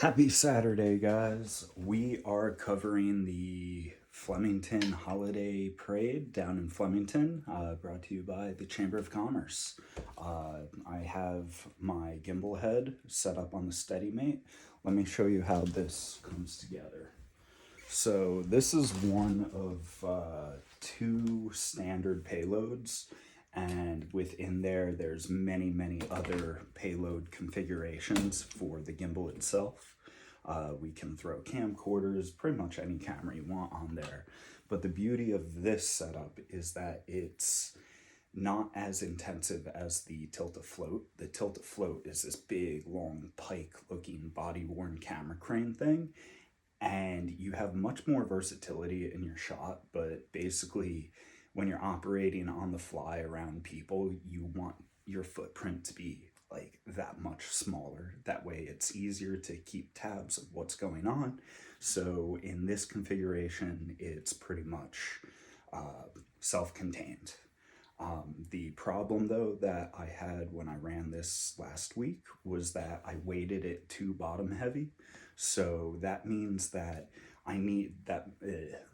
Happy Saturday, guys. We are covering the Flemington Holiday Parade down in Flemington, brought to you by the Chamber of Commerce. I have my gimbal head set up on the SteadyMate. Let me show you how this comes together. So this is one of two standard payloads, and within there's many other payload configurations for the gimbal itself. We can throw camcorders, pretty much any camera you want on there. But the beauty of this setup is that it's not as intensive as the tilt-a-float. The tilt-a-float is this big, long, pike-looking, body-worn camera crane thing, and you have much more versatility in your shot, but basically when you're operating on the fly around people, you want your footprint to be like that much smaller. That way it's easier to keep tabs of what's going on. So in this configuration, it's pretty much self-contained. The problem though that I had when I ran this last week was that I weighted it too bottom heavy. So that means that I need that.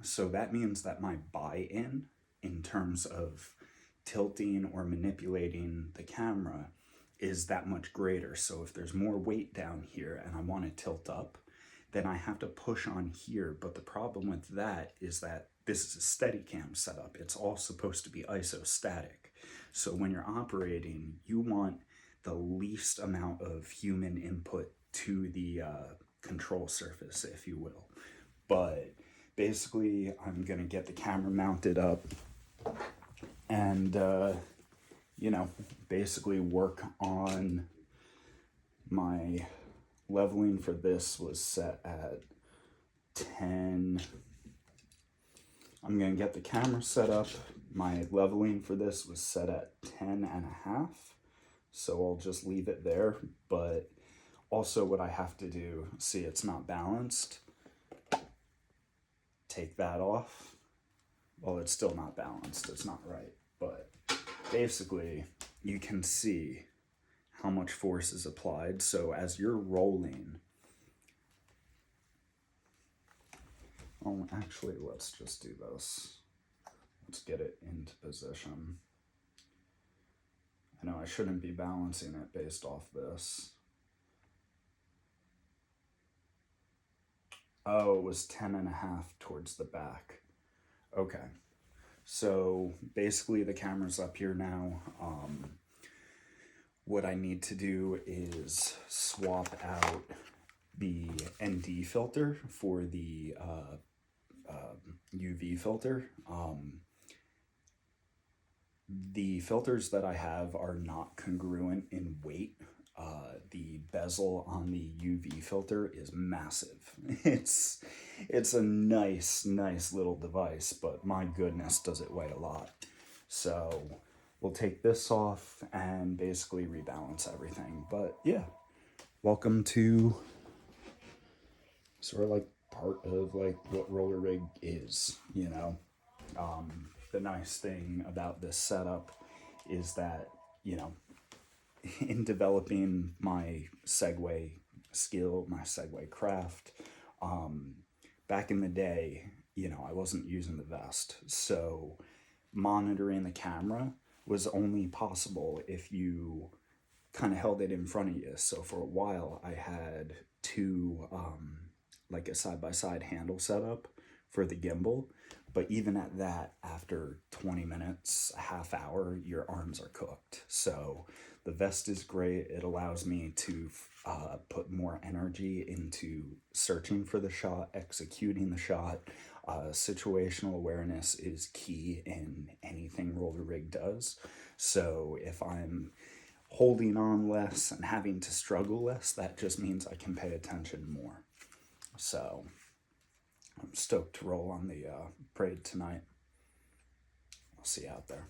So that means that my buy-in in terms of tilting or manipulating the camera is that much greater. So if there's more weight down here and I want to tilt up, then I have to push on here. But the problem with that is that this is a Steadicam setup. It's all supposed to be isostatic. So when you're operating, you want the least amount of human input to the control surface, if you will. But basically, I'm gonna get the camera mounted up and basically work on my leveling for this was set at 10. I'm gonna get the camera set up. My leveling for this was set at 10.5. So I'll just leave it there. But also what I have to do, see it's not balanced. Take that off. Well, it's still not balanced, it's not right. But basically you can see how much force is applied. So as you're rolling, actually, let's just do this. Let's get it into position. I know I shouldn't be balancing it based off this. Oh, it was 10.5 towards the back. Okay. So basically the camera's up here now. What I need to do is swap out the ND filter for the UV filter. The filters that I have are not congruent in weight. The bezel on the UV filter is massive. It's a nice little device, but my goodness, does it weigh a lot. So we'll take this off and basically rebalance everything. But yeah, welcome to sort of like part of like what roller rig is, you know. The nice thing about this setup is that, you know, in developing my Segway skill, my Segway craft, back in the day, you know, I wasn't using the vest. So monitoring the camera was only possible if you kind of held it in front of you. So for a while I had two, like a side-by-side handle setup for the gimbal. But even at that, after 20 minutes, a half hour, your arms are cooked. So the vest is great. It allows me to put more energy into searching for the shot, executing the shot. Situational awareness is key in anything roller rig does. So if I'm holding on less and having to struggle less, that just means I can pay attention more. So I'm stoked to roll on the parade tonight. I'll see you out there.